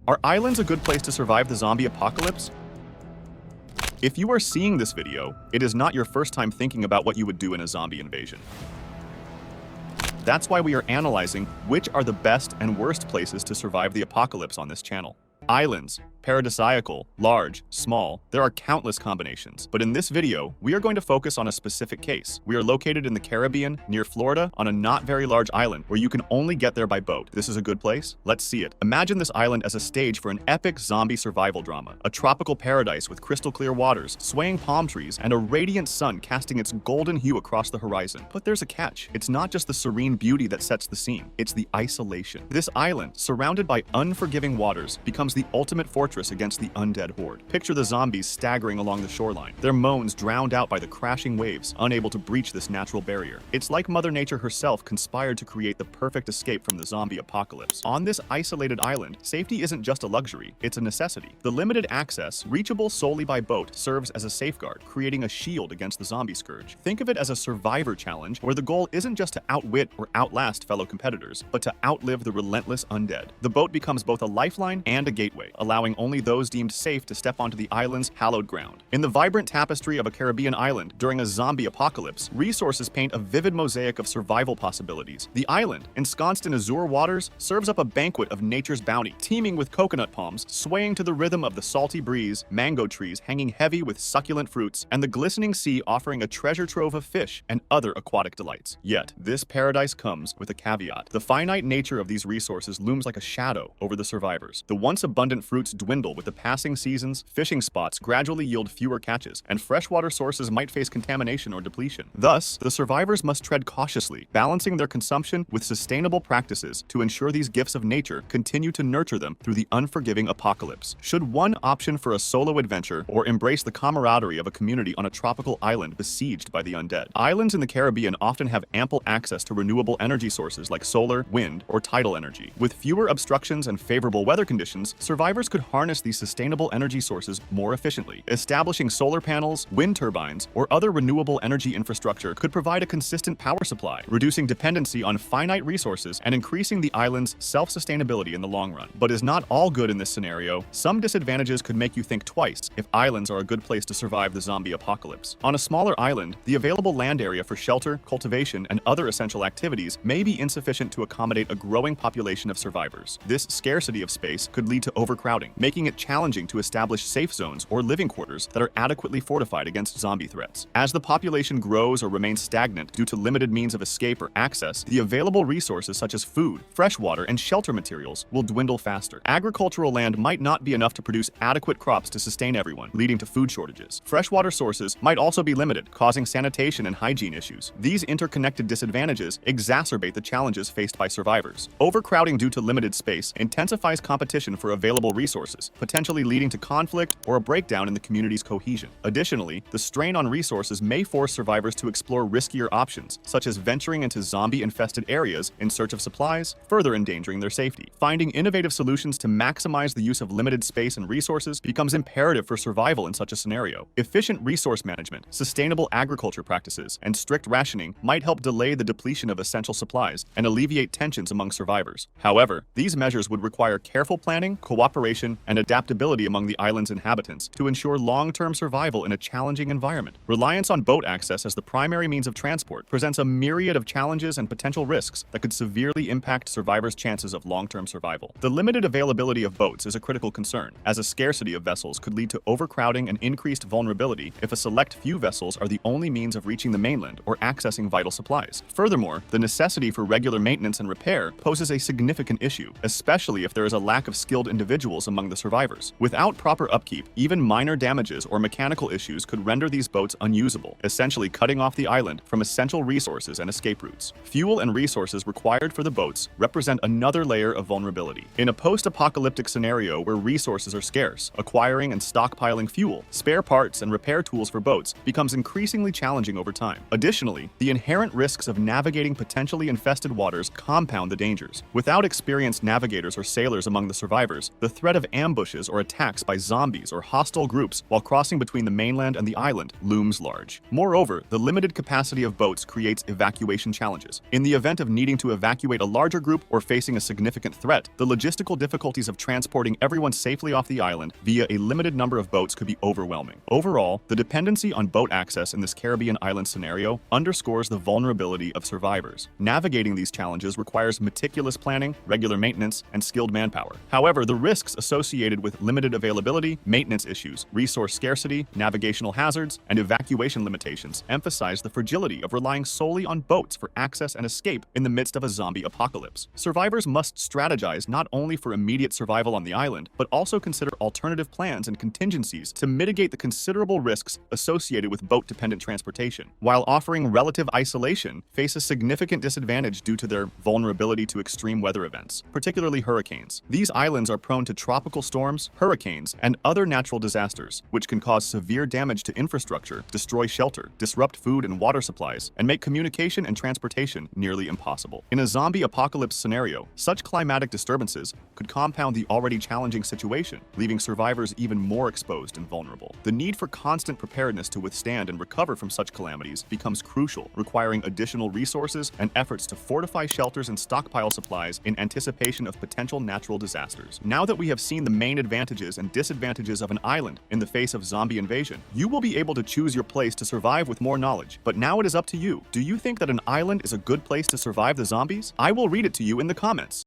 Are islands a good place to survive the zombie apocalypse? If you are seeing this video, it is not your first time thinking about what you would do in a zombie invasion. That's why we are analyzing which are the best and worst places to survive the apocalypse on this channel. Islands, paradisiacal, large, small, there are countless combinations. But in this video, we are going to focus on a specific case. We are located in the Caribbean, near Florida, on a not very large island where you can only get there by boat. This is a good place? Let's see it. Imagine this island as a stage for an epic zombie survival drama. A tropical paradise with crystal clear waters, swaying palm trees, and a radiant sun casting its golden hue across the horizon. But there's a catch. It's not just the serene beauty that sets the scene. It's the isolation. This island, surrounded by unforgiving waters, becomes the ultimate fortress against the undead horde. Picture the zombies staggering along the shoreline, their moans drowned out by the crashing waves, unable to breach this natural barrier. It's like Mother Nature herself conspired to create the perfect escape from the zombie apocalypse. On this isolated island, safety isn't just a luxury, it's a necessity. The limited access, reachable solely by boat, serves as a safeguard, creating a shield against the zombie scourge. Think of it as a survivor challenge where the goal isn't just to outwit or outlast fellow competitors, but to outlive the relentless undead. The boat becomes both a lifeline and a gateway, allowing only those deemed safe to step onto the island's hallowed ground. In the vibrant tapestry of a Caribbean island during a zombie apocalypse, resources paint a vivid mosaic of survival possibilities. The island, ensconced in azure waters, serves up a banquet of nature's bounty, teeming with coconut palms, swaying to the rhythm of the salty breeze, mango trees hanging heavy with succulent fruits, and the glistening sea offering a treasure trove of fish and other aquatic delights. Yet, this paradise comes with a caveat. The finite nature of these resources looms like a shadow over the survivors. The once abundant fruits dwindle with the passing seasons, fishing spots gradually yield fewer catches, and freshwater sources might face contamination or depletion. Thus, the survivors must tread cautiously, balancing their consumption with sustainable practices to ensure these gifts of nature continue to nurture them through the unforgiving apocalypse. Should one option for a solo adventure or embrace the camaraderie of a community on a tropical island besieged by the undead? Islands in the Caribbean often have ample access to renewable energy sources like solar, wind, or tidal energy. With fewer obstructions and favorable weather conditions, survivors could harness these sustainable energy sources more efficiently. Establishing solar panels, wind turbines, or other renewable energy infrastructure could provide a consistent power supply, reducing dependency on finite resources and increasing the island's self-sustainability in the long run. But is not all good in this scenario. Some disadvantages could make you think twice if islands are a good place to survive the zombie apocalypse. On a smaller island, the available land area for shelter, cultivation, and other essential activities may be insufficient to accommodate a growing population of survivors. This scarcity of space could lead to overcrowding, making it challenging to establish safe zones or living quarters that are adequately fortified against zombie threats. As the population grows or remains stagnant due to limited means of escape or access, the available resources such as food, fresh water, and shelter materials will dwindle faster. Agricultural land might not be enough to produce adequate crops to sustain everyone, leading to food shortages. Freshwater sources might also be limited, causing sanitation and hygiene issues. These interconnected disadvantages exacerbate the challenges faced by survivors. Overcrowding due to limited space intensifies competition for available resources, potentially leading to conflict or a breakdown in the community's cohesion. Additionally, the strain on resources may force survivors to explore riskier options, such as venturing into zombie-infested areas in search of supplies, further endangering their safety. Finding innovative solutions to maximize the use of limited space and resources becomes imperative for survival in such a scenario. Efficient resource management, sustainable agriculture practices, and strict rationing might help delay the depletion of essential supplies and alleviate tensions among survivors. However, these measures would require careful planning, cooperation, and adaptability among the island's inhabitants to ensure long-term survival in a challenging environment. Reliance on boat access as the primary means of transport presents a myriad of challenges and potential risks that could severely impact survivors' chances of long-term survival. The limited availability of boats is a critical concern, as a scarcity of vessels could lead to overcrowding and increased vulnerability if a select few vessels are the only means of reaching the mainland or accessing vital supplies. Furthermore, the necessity for regular maintenance and repair poses a significant issue, especially if there is a lack of skilled individuals among the survivors. Without proper upkeep, even minor damages or mechanical issues could render these boats unusable, essentially cutting off the island from essential resources and escape routes. Fuel and resources required for the boats represent another layer of vulnerability. In a post-apocalyptic scenario where resources are scarce, acquiring and stockpiling fuel, spare parts, and repair tools for boats becomes increasingly challenging over time. Additionally, the inherent risks of navigating potentially infested waters compound the dangers. Without experienced navigators or sailors among the survivors, the threat of ambushes or attacks by zombies or hostile groups while crossing between the mainland and the island looms large. Moreover, the limited capacity of boats creates evacuation challenges. In the event of needing to evacuate a larger group or facing a significant threat, the logistical difficulties of transporting everyone safely off the island via a limited number of boats could be overwhelming. Overall, the dependency on boat access in this Caribbean island scenario underscores the vulnerability of survivors. Navigating these challenges requires meticulous planning, regular maintenance, and skilled manpower. However, the risks associated with limited availability, maintenance issues, resource scarcity, navigational hazards, and evacuation limitations emphasize the fragility of relying solely on boats for access and escape in the midst of a zombie apocalypse. Survivors must strategize not only for immediate survival on the island, but also consider alternative plans and contingencies to mitigate the considerable risks associated with boat-dependent transportation. While offering relative isolation, face a significant disadvantage due to their vulnerability to extreme weather events, particularly hurricanes. These islands are prone to tropical storms, hurricanes, and other natural disasters, which can cause severe damage to infrastructure, destroy shelter, disrupt food and water supplies, and make communication and transportation nearly impossible. In a zombie apocalypse scenario, such climatic disturbances could compound the already challenging situation, leaving survivors even more exposed and vulnerable. The need for constant preparedness to withstand and recover from such calamities becomes crucial, requiring additional resources and efforts to fortify shelters and stockpile supplies in anticipation of potential natural disasters. Now that we have seen the main advantages and disadvantages of an island in the face of zombie invasion, you will be able to choose your place to survive with more knowledge. But now it is up to you. Do you think that an island is a good place to survive the zombies? I will read it to you in the comments.